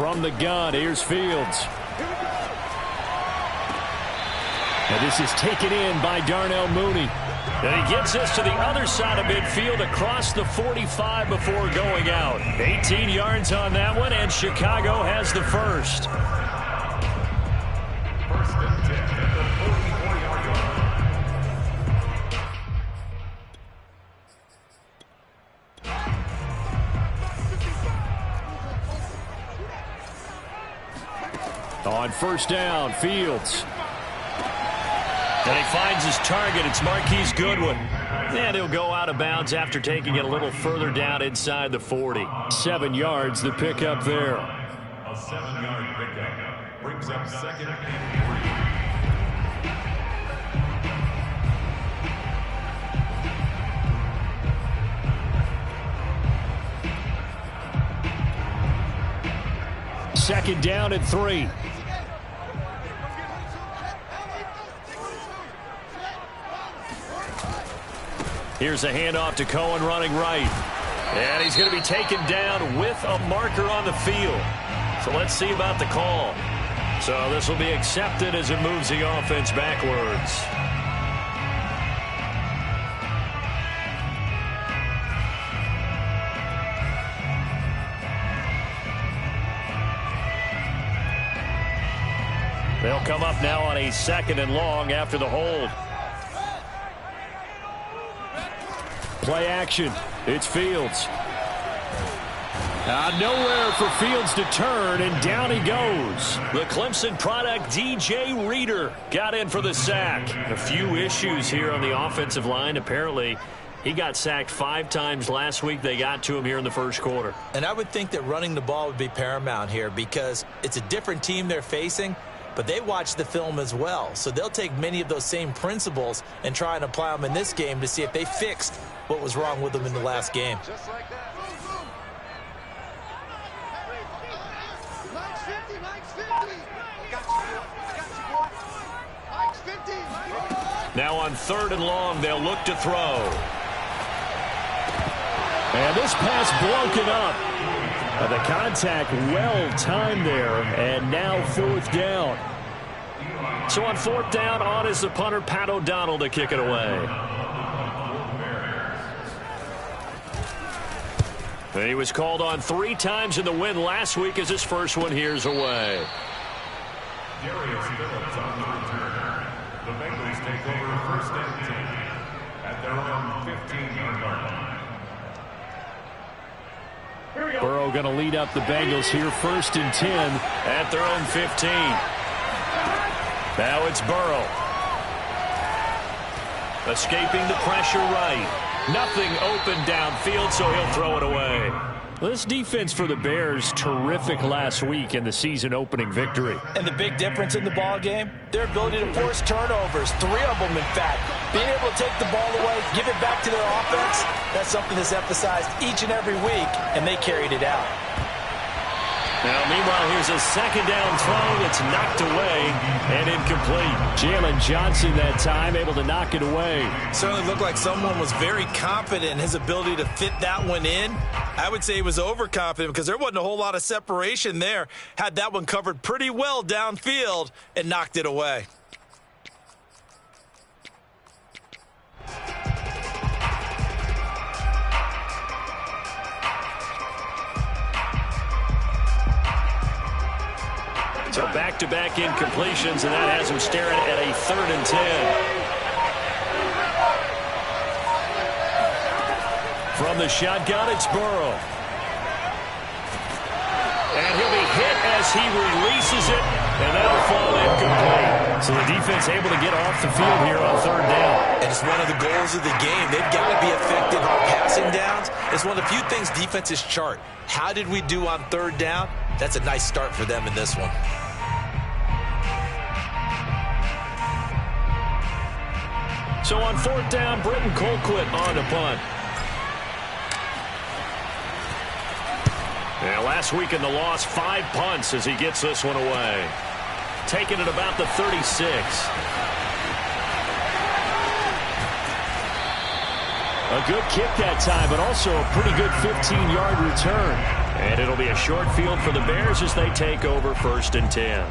From the gun, here's Fields. And this is taken in by Darnell Mooney. And he gets us to the other side of midfield across the 45 before going out. 18 yards on that one, and Chicago has the first. First and 10 at the 44-yard line. On first down, Fields. And he finds his target. It's Marquise Goodwin. And he'll go out of bounds after taking it a little further down inside the 40. 7 yards, the pickup there. A 7-yard pickup brings up second and 3. Second down and 3. Here's a handoff to Cohen running right. And he's going to be taken down with a marker on the field. So let's see about the call. So this will be accepted as it moves the offense backwards. They'll come up now on a second and long after the hold. Play action. It's Fields. Nowhere for Fields to turn, and down he goes. The Clemson product, DJ Reader, got in for the sack. A few issues here on the offensive line. Apparently, he got sacked 5 times last week. They got to him here in the first quarter. And I would think that running the ball would be paramount here because it's a different team they're facing, but they watch the film as well. So they'll take many of those same principles and try and apply them in this game to see if they fixed what was wrong with them in the last game. Just like that. Mike's 50, Mike's 50. I got you, boy. Mike's 50. Now on third and long, they'll look to throw. And this pass broken up. The contact well timed there, and now fourth down. So on fourth down, on is the punter, Pat O'Donnell, to kick it away. He was called on 3 times in the win last week as his first one here's away. Darius Phillips on the return. The Bengals take over first and 10 at their own 15-yard line. Burrow going to lead up the Bengals here, first and 10 at their own 15. Now it's Burrow. Escaping the pressure right. Nothing open downfield, so he'll throw it away. This defense for the Bears, terrific last week in the season-opening victory. And the big difference in the ball game, their ability to force turnovers, 3 of them, in fact. Being able to take the ball away, give it back to their offense, that's something that's emphasized each and every week, and they carried it out. Now, meanwhile, here's a second down throw that's knocked away and incomplete. Jalen Johnson that time able to knock it away. Certainly looked like someone was very confident in his ability to fit that one in. I would say he was overconfident because there wasn't a whole lot of separation there. Had that one covered pretty well downfield and knocked it away. So back-to-back incompletions, and that has him staring at a 3rd and 10. From the shotgun, it's Burrow. And he'll be hit as he releases it, and that'll fall incomplete. So the defense able to get off the field here on 3rd down. And it's one of the goals of the game. They've got to be effective on passing downs. It's one of the few things defenses chart. How did we do on 3rd down? That's a nice start for them in this one. So on 4th down, Britton Colquitt on the punt. And last week in the loss, 5 punts as he gets this one away. Taking it about the 36. A good kick that time, but also a pretty good 15-yard return. And it'll be a short field for the Bears as they take over 1st and 10.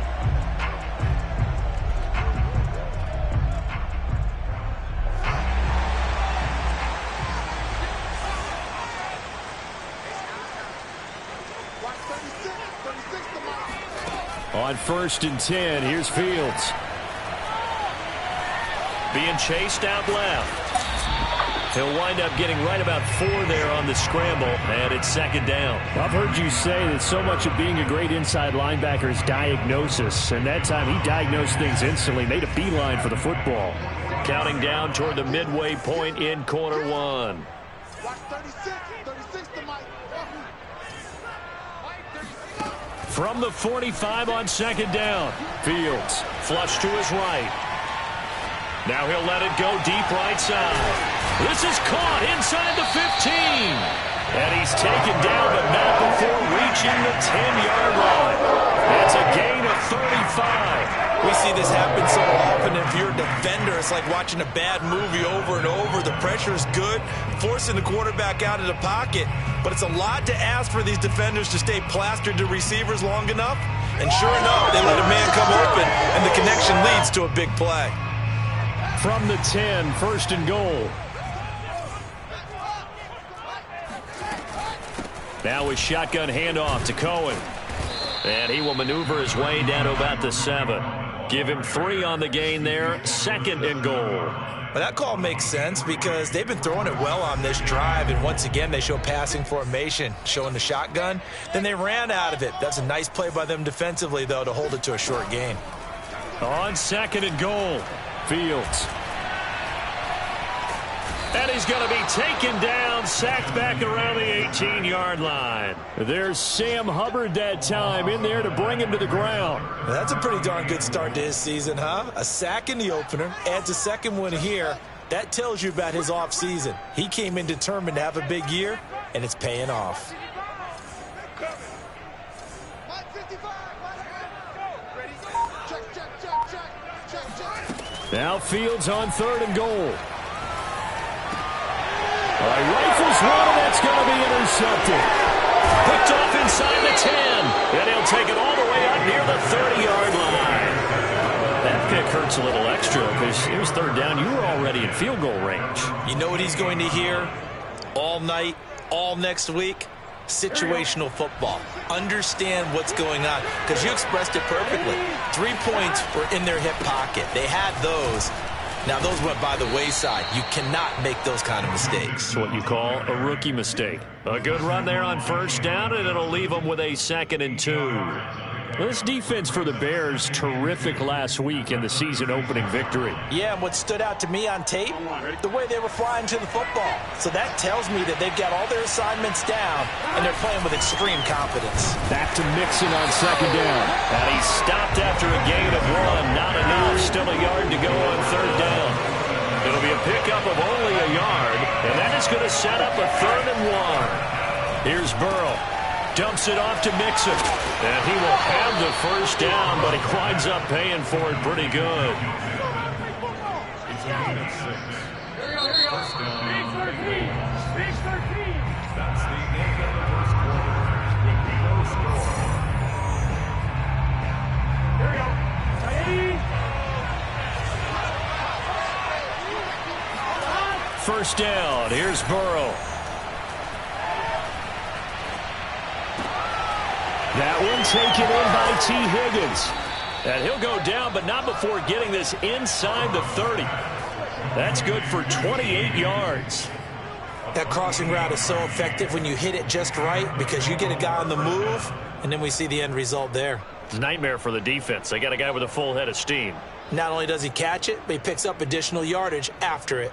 On 1st and 10, here's Fields. Being chased out left. He'll wind up getting right about 4 there on the scramble, and it's 2nd down. I've heard you say that so much of being a great inside linebacker is diagnosis, and that time he diagnosed things instantly, made a beeline for the football. Counting down toward the midway point in quarter 1. From the 45 on 2nd down. Fields flush to his right. Now he'll let it go deep right side. This is caught inside the 15. And he's taken down, but not before reaching the 10-yard line. That's a gain of 35. We see this happen so often. If you're a defender, it's like watching a bad movie over and over. The pressure is good, forcing the quarterback out of the pocket. But it's a lot to ask for these defenders to stay plastered to receivers long enough. And sure enough, they let a man come open, and the connection leads to a big play. From the 10, 1st and goal. Now a shotgun handoff to Cohen. And he will maneuver his way down to about the 7. Give him 3 on the gain there. 2nd and goal. Well, that call makes sense because they've been throwing it well on this drive, and once again they show passing formation, showing the shotgun. Then they ran out of it. That's a nice play by them defensively, though, to hold it to a short gain. On 2nd and goal, Fields. And he's going to be taken down, sacked back around the 18-yard line. There's Sam Hubbard that time in there to bring him to the ground. Well, that's a pretty darn good start to his season, huh? A sack in the opener, adds a 2nd one here. That tells you about his offseason. He came in determined to have a big year, and it's paying off. Now Fields on 3rd and goal. Rifles one, and that's going to be intercepted. Picked off inside the 10. And he'll take it all the way out near the 30-yard line. That pick hurts a little extra because it was 3rd down. You were already in field goal range. You know what he's going to hear all night, all next week? Situational football. Understand what's going on, because you expressed it perfectly. 3 points were in their hip pocket. They had those. Now, those went by the wayside. You cannot make those kind of mistakes. It's what you call a rookie mistake. A good run there on 1st down, and it'll leave them with a 2nd and 2. This defense for the Bears, terrific last week in the season-opening victory. Yeah, and what stood out to me on tape, the way they were flying to the football. So that tells me that they've got all their assignments down, and they're playing with extreme confidence. Back to Mixon on 2nd down. And he stopped after a gain of 1. Not enough. Still a yard to go on 3rd down. It'll be a pickup of only a yard, and that is going to set up a 3rd and 1. Here's Burrow. Dumps it off to Mixon. And he will have the 1st down, but he winds up paying for it pretty good. It's a gain of 6. 1st down. That's the end of the 1st quarter. With no score. Here we go. First down. Here's Burrow. That one taken in by T. Higgins. And he'll go down, but not before getting this inside the 30. That's good for 28 yards. That crossing route is so effective when you hit it just right, because you get a guy on the move, and then we see the end result there. It's a nightmare for the defense. They got a guy with a full head of steam. Not only does he catch it, but he picks up additional yardage after it.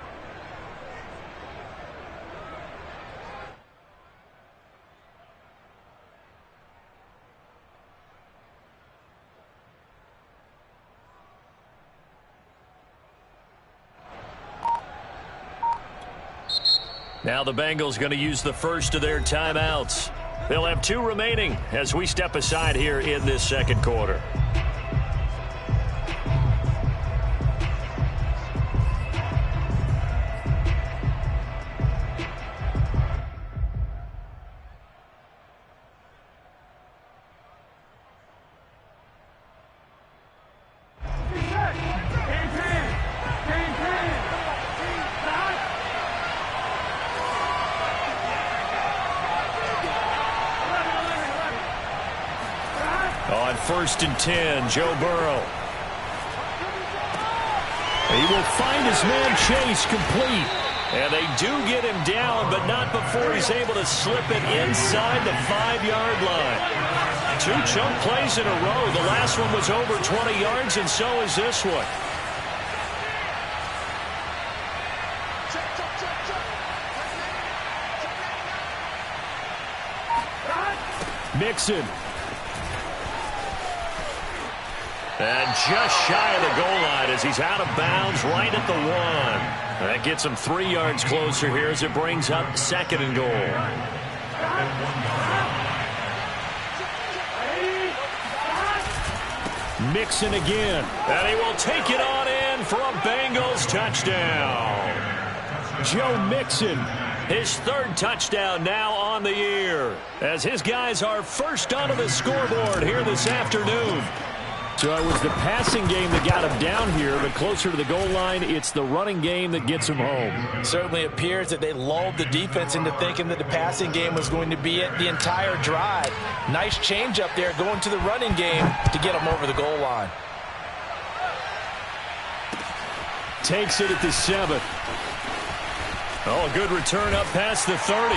Now the Bengals going to use the first of their timeouts. They'll have 2 remaining as we step aside here in this 2nd quarter. on 1st and 10. Joe Burrow. He will find his man Chase complete. And they do get him down, but not before he's able to slip it inside the 5-yard line. 2 chunk plays in a row. The last one was over 20 yards, and so is this one. Mixon. And just shy of the goal line as he's out of bounds right at the 1. That gets him 3 yards closer here as it brings up 2nd and goal. Mixon again. And he will take it on in for a Bengals touchdown. Joe Mixon, his 3rd touchdown now on the year, as his guys are first onto the scoreboard here this afternoon. So it was the passing game that got him down here, but closer to the goal line, it's the running game that gets him home. Certainly appears that they lulled the defense into thinking that the passing game was going to be it the entire drive. Nice change up there going to the running game to get him over the goal line. Takes it at the 7. Oh, a good return up past the 30.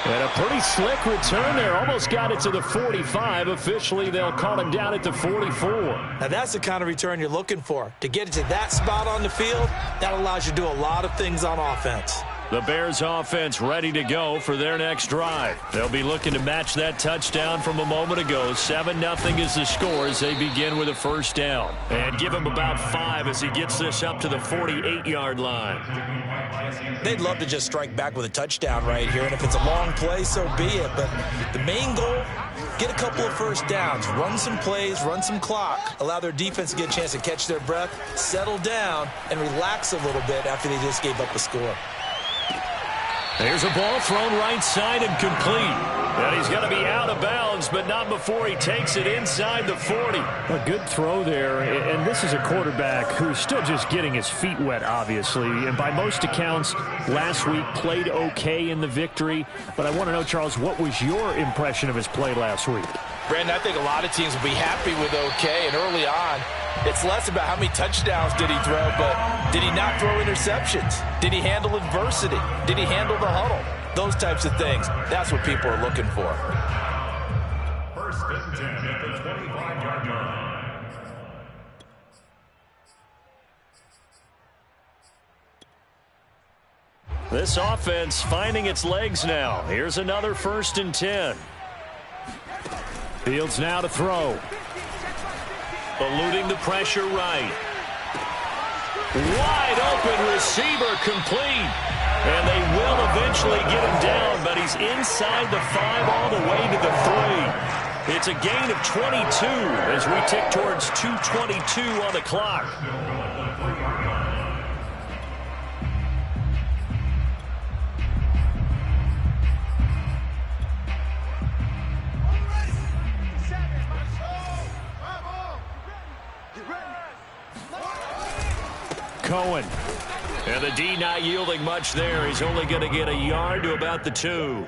And a pretty slick return there. Almost got it to the 45. Officially, they'll call him down at the 44. Now, that's the kind of return you're looking for. To get it to that spot on the field, that allows you to do a lot of things on offense. The Bears offense ready to go for their next drive. They'll be looking to match that touchdown from a moment ago. 7-0 is the score as they begin with a 1st down. And give him about 5 as he gets this up to the 48-yard line. They'd love to just strike back with a touchdown right here, and if it's a long play, so be it. But the main goal, get a couple of 1st downs, run some plays, run some clock, allow their defense to get a chance to catch their breath, settle down, and relax a little bit after they just gave up a score. There's a ball thrown right side and complete. And he's going to be out of bounds, but not before he takes it inside the 40. A good throw there, and this is a quarterback who's still just getting his feet wet, obviously. And by most accounts, last week played okay in the victory. But I want to know, Charles, what was your impression of his play last week? Brandon, I think a lot of teams will be happy with okay, and early on, it's less about how many touchdowns did he throw, but did he not throw interceptions? Did he handle adversity? Did he handle the huddle? Those types of things. That's what people are looking for. 1st and 10 at the 25-yard line. This offense finding its legs now. Here's another 1st and 10. Fields now to throw. Eluding the pressure right. Wide open receiver complete. And they will eventually get him down, but he's inside the 5 all the way to the 3. It's a gain of 22 as we tick towards 2:22 on the clock. Cohen. And the D not yielding much there. He's only going to get a yard to about the 2.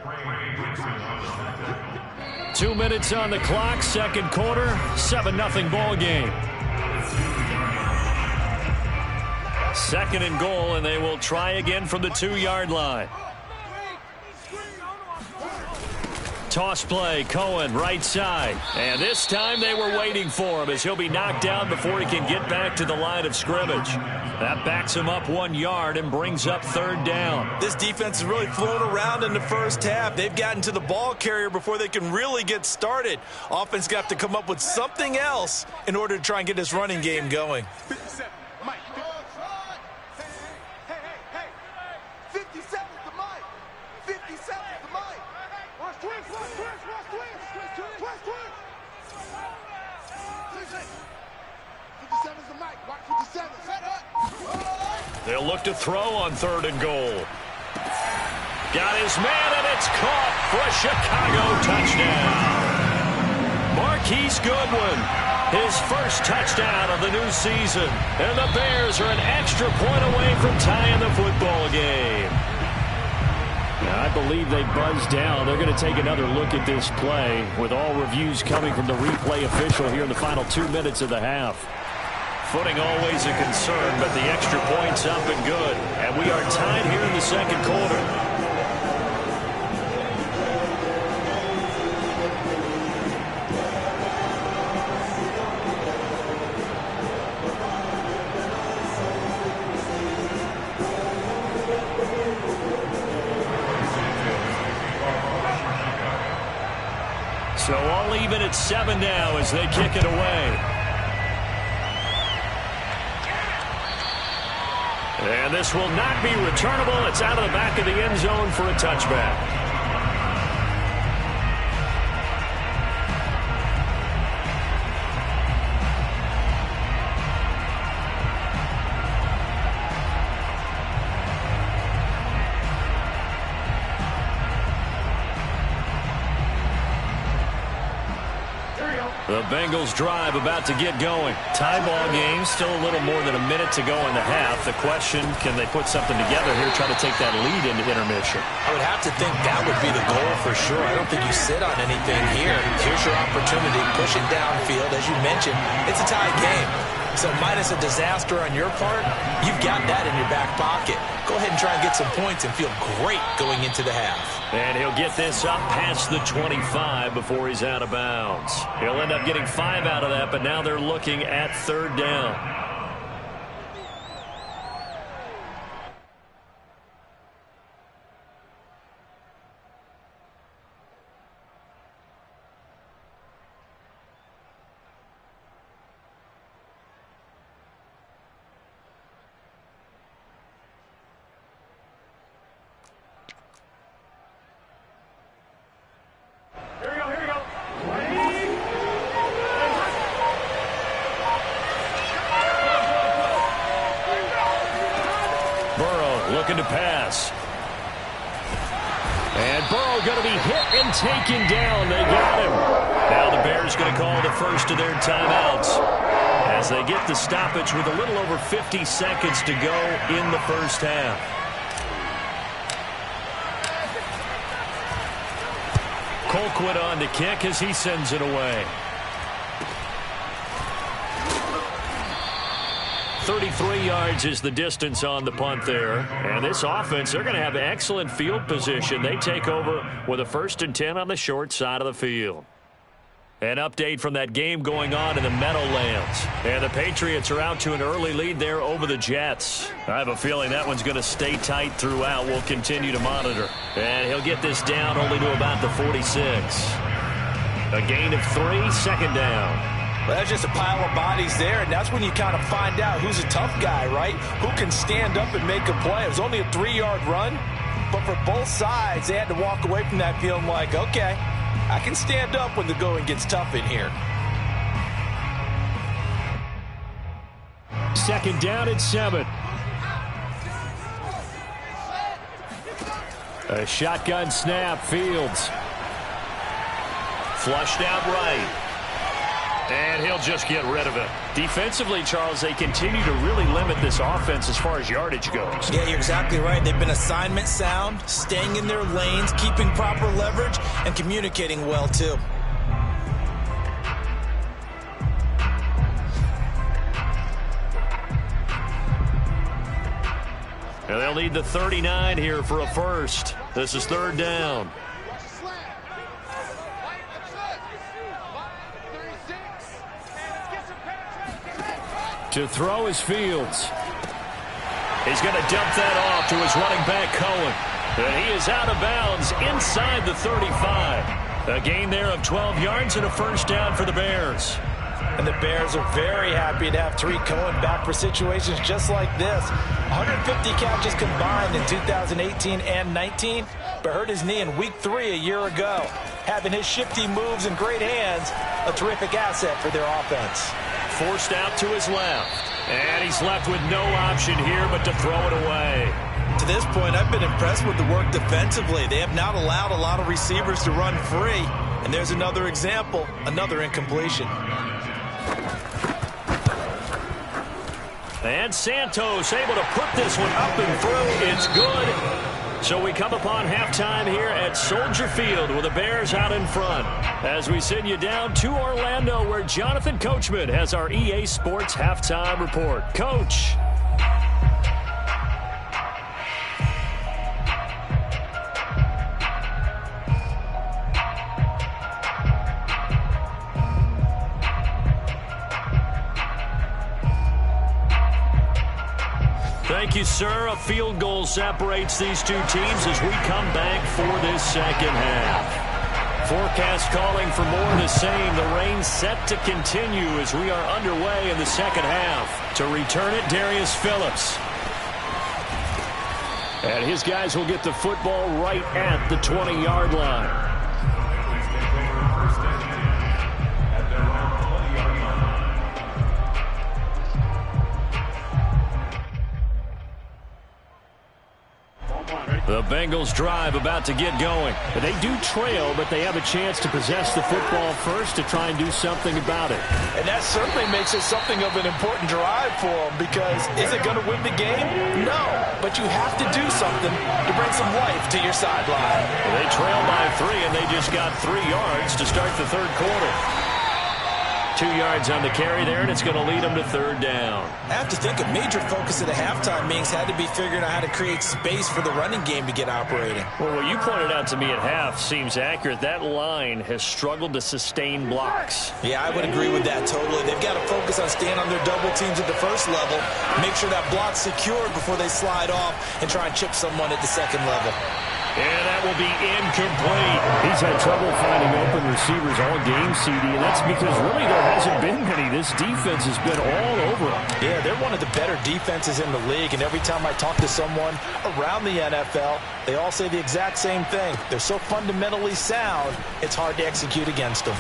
2 minutes on the clock, 2nd quarter, 7-0 ball game. 2nd and goal, and they will try again from the 2-yard line. Toss play, Cohen, right side. And this time they were waiting for him as he'll be knocked down before he can get back to the line of scrimmage. That backs him up 1 yard and brings up 3rd down. This defense has really flown around in the first half. They've gotten to the ball carrier before they can really get started. Offense got to come up with something else in order to try and get this running game going. 57, Mike. Hey. 57 is the Mike. 57 is the Mike. Watch twins. 57 is the Mike. Watch 57. Set up. They'll look to throw on 3rd and goal. Got his man, and it's caught for a Chicago touchdown. Marquise Goodwin, his 1st touchdown of the new season. And the Bears are an extra point away from tying the football game. I believe they buzzed down. They're going to take another look at this play with all reviews coming from the replay official here in the final 2 minutes of the half. Footing always a concern, but the extra point's up and good. And we are tied here in the second quarter. So all even at 7 now as they kick it away. And this will not be returnable. It's out of the back of the end zone for a touchback. The Bengals drive about to get going. Tie ball game, still a little more than a minute to go in the half. The question, can they put something together here, try to take that lead into intermission? I would have to think that would be the goal for sure. I don't think you sit on anything here. Here's your opportunity. Push it downfield. As you mentioned, it's a tie game. So minus a disaster on your part, you've got that in your back pocket. Go ahead and try and get some points and feel great going into the half. And he'll get this up past the 25 before he's out of bounds. He'll end up getting 5 out of that, but now they're looking at 3rd down. Looking to pass. And Burrow going to be hit and taken down. They got him. Now the Bears going to call the first of their timeouts as they get the stoppage with a little over 50 seconds to go in the first half. Colquitt on to kick as he sends it away. 33 yards is the distance on the punt there. And this offense, they're going to have excellent field position. They take over with a 1st and 10 on the short side of the field. An update from that game going on in the Meadowlands. And the Patriots are out to an early lead there over the Jets. I have a feeling that one's going to stay tight throughout. We'll continue to monitor. And he'll get this down only to about the 46. A gain of 3, 2nd down. Well, that's just a pile of bodies there, and that's when you kind of find out who's a tough guy, right? Who can stand up and make a play. It was only a 3-yard run, but for both sides, they had to walk away from that feeling like, okay, I can stand up when the going gets tough in here. 2nd down at 7. A shotgun snap, Fields. Flushed out right. And he'll just get rid of it. Defensively, Charles, they continue to really limit this offense as far as yardage goes. Yeah, you're exactly right. They've been assignment sound, staying in their lanes, keeping proper leverage, and communicating well, too. And they'll need the 39 here for a first. This is 3rd down. To throw is Fields. He's going to dump that off to his running back, Cohen. And he is out of bounds inside the 35. A gain there of 12 yards and a 1st down for the Bears. And the Bears are very happy to have Tariq Cohen back for situations just like this. 150 catches combined in 2018 and 19, but hurt his knee in Week 3 a year ago. Having his shifty moves and great hands, a terrific asset for their offense. Forced out to his left. And he's left with no option here but to throw it away. To this point, I've been impressed with the work defensively. They have not allowed a lot of receivers to run free. And there's another example, another incompletion. And Santos able to put this one up and through. It's good. So we come upon halftime here at Soldier Field with the Bears out in front. As we send you down to Orlando, where Jonathan Coachman has our EA Sports halftime report. Coach. Thank you, sir. A field goal separates these two teams as we come back for this second half. Forecast calling for more of the same. The rain set to continue as we are underway in the second half. To return it, Darius Phillips. And his guys will get the football right at the 20-yard line. The Bengals drive about to get going. They do trail, but they have a chance to possess the football first to try and do something about it. And that certainly makes it something of an important drive for them, because is it going to win the game? No, but you have to do something to bring some life to your sideline. Well, they trail by 3, and they just got 3 yards to start the third quarter. 2 yards on the carry there, and it's going to lead them to third down. I have to think a major focus of the halftime meetings had to be figuring out how to create space for the running game to get operating. Well, what you pointed out to me at half seems accurate. That line has struggled to sustain blocks. Yeah, I would agree with that totally. They've got to focus on staying on their double teams at the first level, make sure that block's secured before they slide off and try and chip someone at the second level. And that will be incomplete. He's had trouble finding open receivers all game, CD, and that's because really there hasn't been many. This defense has been all over them. Yeah, they're one of the better defenses in the league, and every time I talk to someone around the NFL, they all say the exact same thing. They're so fundamentally sound, it's hard to execute against them.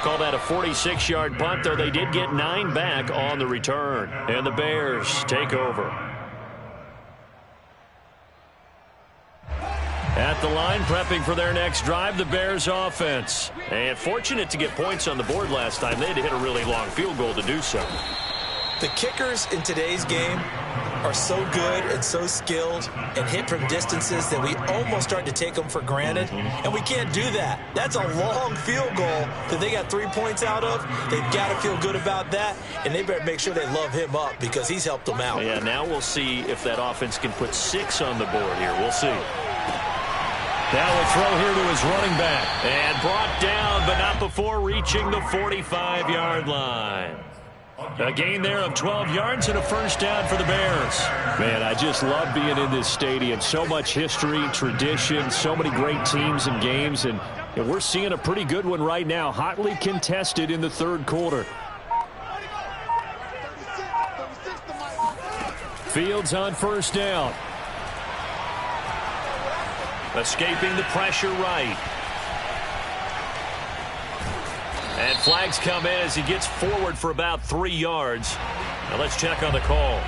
Call that a 46-yard punt, though they did get 9 back on the return. And the Bears take over. At the line, prepping for their next drive, the Bears offense. And fortunate to get points on the board last time. They had to hit a really long field goal to do so. The kickers in today's game are so good and so skilled and hit from distances that we almost start to take them for granted. And we can't do that. That's a long field goal that they got 3 points out of. They've got to feel good about that, and they better make sure they love him up because he's helped them out. Yeah, now we'll see if that offense can put 6 on the board here. We'll see. Now a throw here to his running back. And brought down, but not before reaching the 45-yard line. A gain there of 12 yards and a first down for the Bears. Man, I just love being in this stadium. So much history, tradition, so many great teams and games. And we're seeing a pretty good one right now. Hotly contested in the third quarter. Fields on first down. Escaping the pressure right. And flags come in as he gets forward for about 3 yards. Now let's check on the call.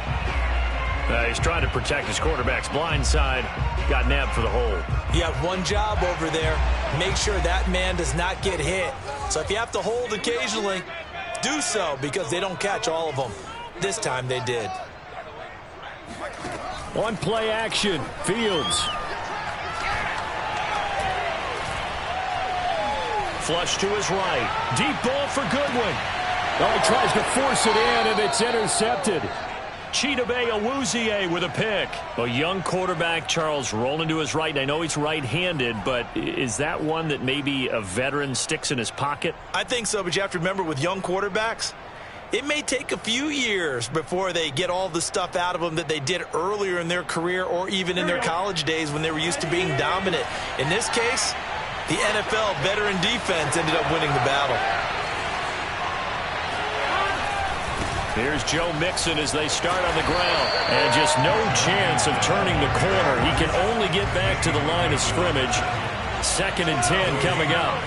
He's trying to protect his quarterback's blind side. Got nabbed for the hold. You have one job over there. Make sure that man does not get hit. So if you have to hold occasionally, do so because they don't catch all of them. This time they did. On play action, Fields. Flush to his right. Deep ball for Goodwin. Oh, he tries to force it in, and it's intercepted. Chidobe Awuzie with a pick. A young quarterback, Charles, rolling to his right. I know he's right-handed, but is that one that maybe a veteran sticks in his pocket? I think so, but you have to remember with young quarterbacks, it may take a few years before they get all the stuff out of them that they did earlier in their career or even in their college days when they were used to being dominant. In this case, the NFL veteran defense ended up winning the battle. Here's Joe Mixon as they start on the ground. And just no chance of turning the corner. He can only get back to the line of scrimmage. 2nd and 10 coming up.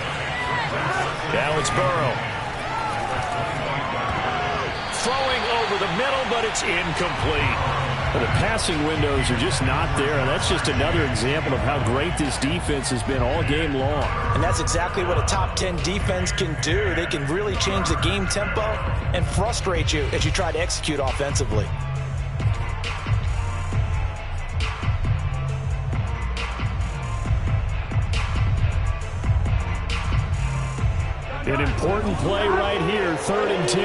Now it's Burrow. Throwing over the middle, but it's incomplete. The passing windows are just not there. And that's just another example of how great this defense has been all game long. And that's exactly what a top 10 defense can do. They can really change the game tempo and frustrate you as you try to execute offensively. An important play right here, 3rd and 10.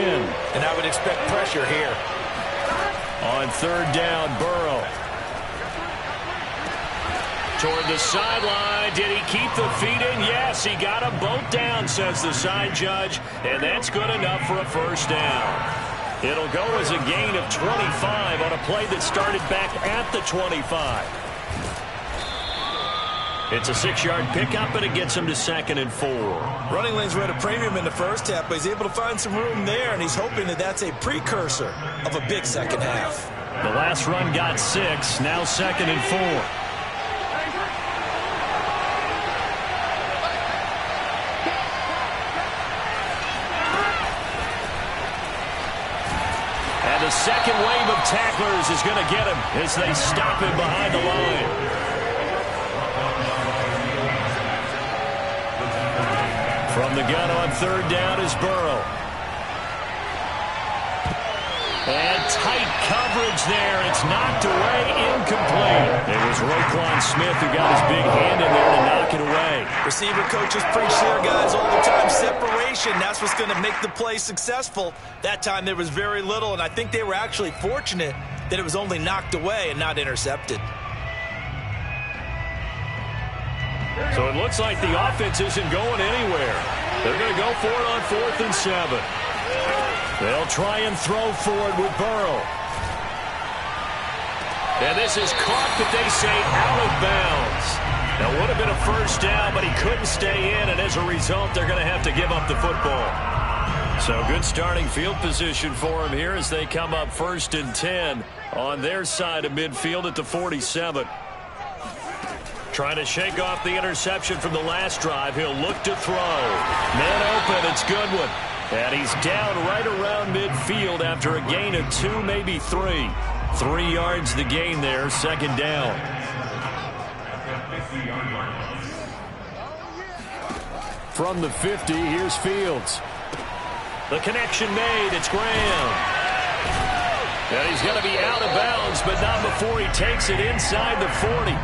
And I would expect pressure here. On 3rd down, Burrow. Toward the sideline. Did he keep the feet in? Yes, he got them both down, says the side judge. And that's good enough for a 1st down. It'll go as a gain of 25 on a play that started back at the 25. It's a 6-yard pickup, and it gets him to 2nd and 4. Running lanes were at a premium in the first half, but he's able to find some room there, and he's hoping that that's a precursor of a big second half. The last run got 6, now 2nd and 4. And the second wave of tacklers is going to get him as they stop him behind the line. From the gun on 3rd down is Burrow. And tight coverage there. It's knocked away, incomplete. It was Roquan Smith who got his big hand in there to knock it away. Receiver coaches preach here, guys, all the time. Separation, that's what's going to make the play successful. That time there was very little, and I think they were actually fortunate that it was only knocked away and not intercepted. So it looks like the offense isn't going anywhere. They're going to go for it on 4th and 7. They'll try and throw for it with Burrow. And this is caught, but they say out of bounds. That would have been a 1st down, but he couldn't stay in, and as a result, they're going to have to give up the football. So good starting field position for him here as they come up 1st and 10 on their side of midfield at the 47. Trying to shake off the interception from the last drive. He'll look to throw. Man open. It's Goodwin. And he's down right around midfield after a gain of 2, maybe 3. 3 yards the gain there. 2nd down. From the 50, here's Fields. The connection made. It's Graham. And he's going to be out of bounds, but not before he takes it inside the 40.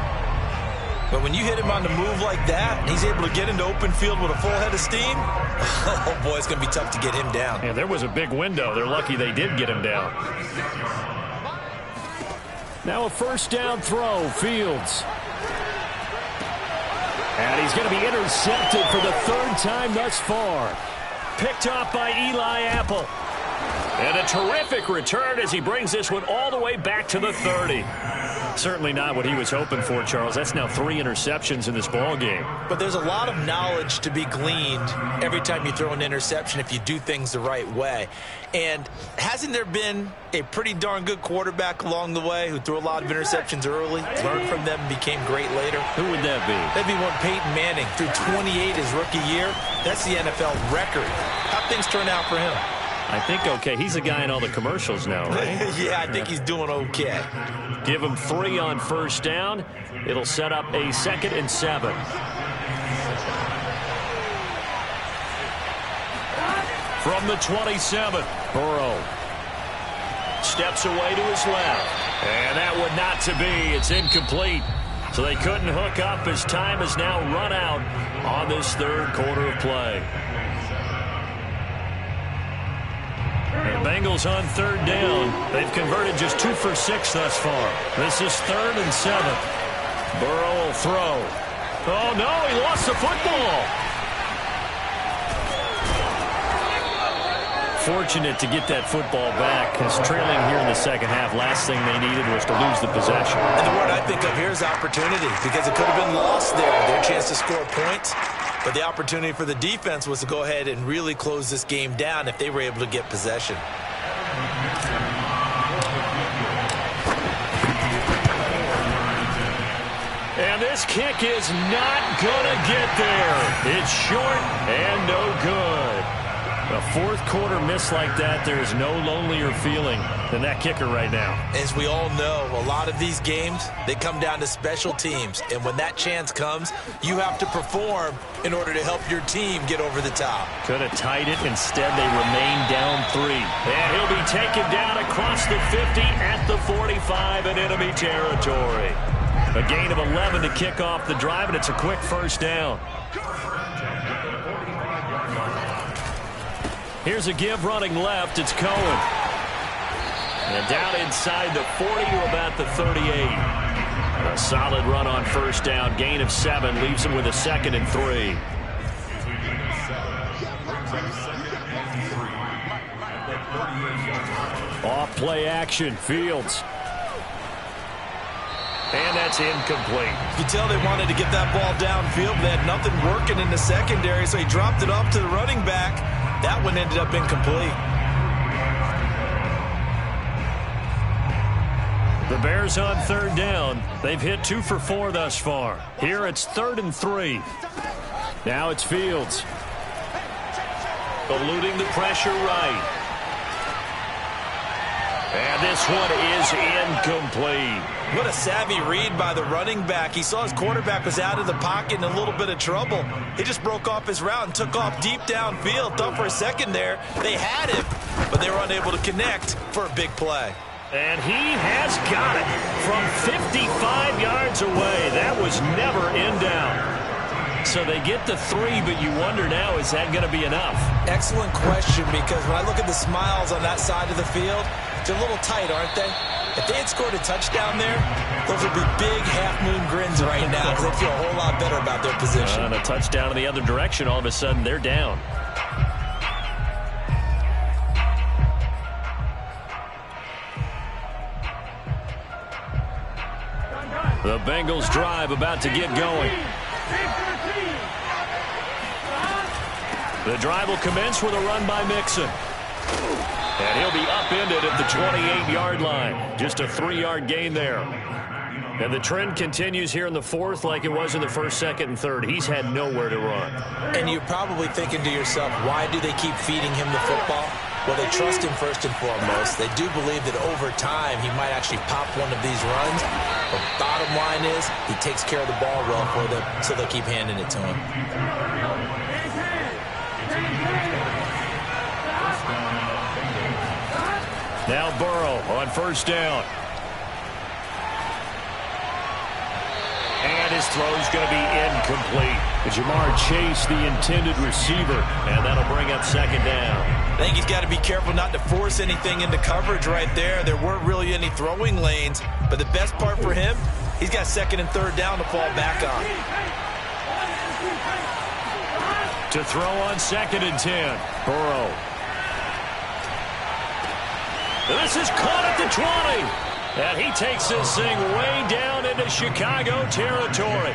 But when you hit him on the move like that, and he's able to get into open field with a full head of steam, oh boy, it's going to be tough to get him down. Yeah, there was a big window. They're lucky they did get him down. Now a 1st down throw, Fields. And he's going to be intercepted for the 3rd time thus far. Picked off by Eli Apple. And a terrific return as he brings this one all the way back to the 30. Certainly not what he was hoping for, Charles. That's now 3 interceptions in this ball game. But there's a lot of knowledge to be gleaned every time you throw an interception if you do things the right way. And hasn't there been a pretty darn good quarterback along the way who threw a lot of interceptions early, learned from them, and became great later? Who would that be? That'd be one Peyton Manning. Threw 28 his rookie year. That's the NFL record. How'd things turn out for him? I think okay. He's a guy in all the commercials now, right? Yeah, I think he's doing okay. Give him 3 on 1st down. It'll set up a 2nd and 7. From the 27, Burrow steps away to his left. And that would not to be. It's incomplete. So they couldn't hook up as time has now run out on this 3rd quarter of play. The Bengals on 3rd down. They've converted just 2 for 6 thus far. This is 3rd and 7. Burrow will throw. Oh, no, he lost the football. Fortunate to get that football back, because trailing here in the 2nd half, last thing they needed was to lose the possession. And the word I think of here is opportunity, because it could have been lost there. Their chance to score points. But the opportunity for the defense was to go ahead and really close this game down if they were able to get possession. And this kick is not going to get there. It's short and no good. A 4th quarter miss like that, there is no lonelier feeling than that kicker right now. As we all know, a lot of these games, they come down to special teams. And when that chance comes, you have to perform in order to help your team get over the top. Could have tied it. Instead, they remain down 3. And he'll be taken down across the 50 at the 45 in enemy territory. A gain of 11 to kick off the drive, and it's a quick 1st down. Here's a give running left. It's Cohen. And down inside the 40 to about the 38. A solid run on first down. Gain of 7 leaves him with a 2nd and 3. Off play action. Fields. And that's incomplete. You can tell they wanted to get that ball downfield. They had nothing working in the secondary, so he dropped it off to the running back. That one ended up incomplete. The Bears on 3rd down. They've hit 2 for 4 thus far. Here it's 3rd and 3. Now it's Fields. Eluding the pressure right. And this one is incomplete. What a savvy read by the running back. He saw his quarterback was out of the pocket in a little bit of trouble. He just broke off his route and took off deep downfield. Thought for a second there they had him, but they were unable to connect for a big play. And he has got it from 55 yards away. That was never in down. So they get the 3, but you wonder now, is that going to be enough? Excellent question, because when I look at the smiles on that side of the field, they're a little tight, aren't they? If they had scored a touchdown there, those would be big half-moon grins right now because they feel a whole lot better about their position. And a touchdown in the other direction, all of a sudden they're down. The Bengals drive about to get going. The drive will commence with a run by Mixon. And he'll be upended at the 28-yard line. Just a 3-yard gain there. And the trend continues here in the 4th like it was in the 1st, 2nd, and 3rd. He's had nowhere to run. And you're probably thinking to yourself, why do they keep feeding him the football? Well, they trust him first and foremost. They do believe that over time he might actually pop one of these runs. But bottom line is he takes care of the ball well for them, so they'll keep handing it to him. Now Burrow on 1st down. And his throw's going to be incomplete. Jamar Chase, the intended receiver. And that'll bring up 2nd down. I think he's got to be careful not to force anything into coverage right there. There weren't really any throwing lanes. But the best part for him, he's got 2nd and 3rd down to fall back on. To throw on 2nd and 10. Burrow. This is caught at the 20. And he takes this thing way down into Chicago territory.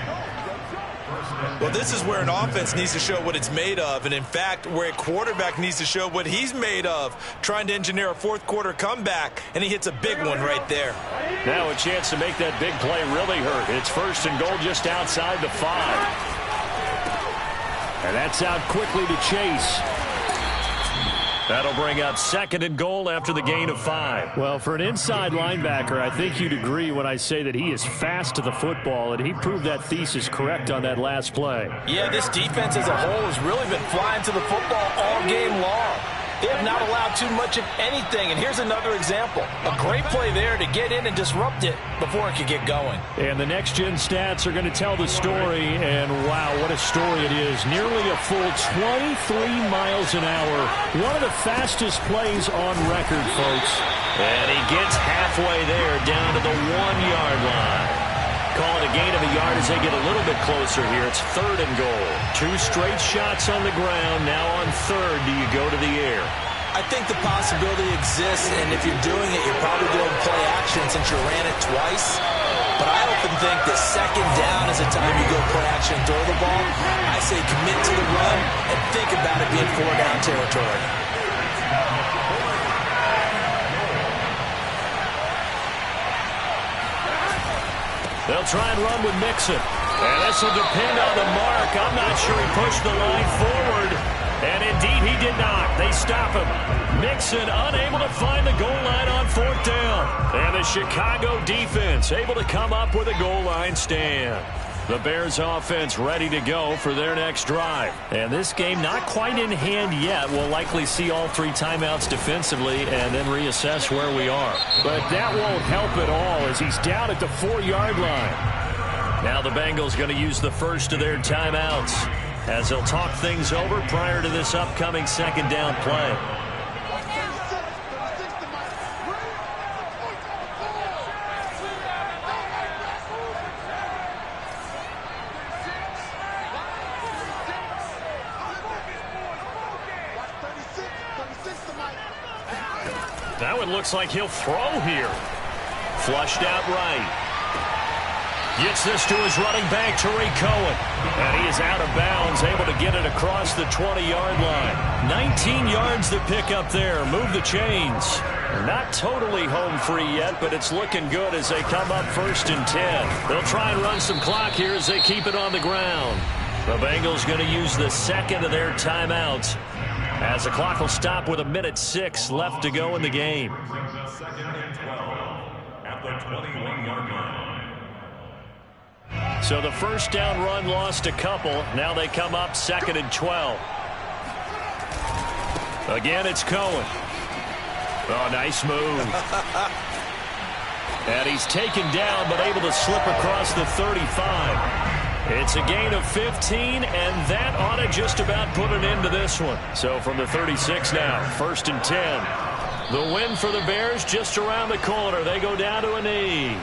Well, this is where an offense needs to show what it's made of. And, in fact, where a quarterback needs to show what he's made of, trying to engineer a 4th-quarter comeback. And he hits a big one right there. Now a chance to make that big play really hurt. It's 1st and goal just outside the 5. And that's out quickly to Chase. That'll bring up 2nd and goal after the gain of 5. Well, for an inside linebacker, I think you'd agree when I say that he is fast to the football, and he proved that thesis correct on that last play. Yeah, this defense as a whole has really been flying to the football all game long. They have not allowed too much of anything, and here's another example. A great play there to get in and disrupt it before it could get going. And the next-gen stats are going to tell the story, and wow, what a story it is. Nearly a full 23 miles an hour. One of the fastest plays on record, folks. And he gets halfway there down to the 1-yard line. Call it a gain of a yard as they get a little bit closer here. It's 3rd and goal. 2 straight shots on the ground. Now on 3rd, do you go to the air? I think the possibility exists, and if you're doing it, you're probably doing play action since you ran it twice. But I often think that 2nd down is the time you go play action and throw the ball. I say commit to the run and think about it being 4-down territory. They'll try and run with Mixon. And this will depend on the mark. I'm not sure he pushed the line forward. And indeed he did not. They stop him. Mixon unable to find the goal line on 4th down. And the Chicago defense able to come up with a goal line stand. The Bears offense ready to go for their next drive. And this game not quite in hand yet. We'll likely see all 3 timeouts defensively and then reassess where we are. But that won't help at all as he's down at the 4-yard line. Now the Bengals going to use the first of their timeouts. as they'll talk things over prior to this upcoming second down play. That one looks like he'll throw here. Flushed out right. Gets this to his running back, Tariq Cohen. And he is out of bounds, able to get it across the 20-yard line. 19 yards to pick up there. Move the chains. Not totally home free yet, but it's looking good as they come up 1st and 10. They'll try and run some clock here as they keep it on the ground. The Bengals going to use the second of their timeouts, as the clock will stop with 1:06 left to go in the game. Second and 12 at the 21-yard line. So the first down run lost a couple. Now they come up 2nd and 12. Again, it's Cohen. Oh, nice move. And he's taken down, but able to slip across the 35. It's a gain of 15, and that ought to just about put an end to this one. So from the 36 now, 1st and 10. The win for the Bears just around the corner. They go down to a knee.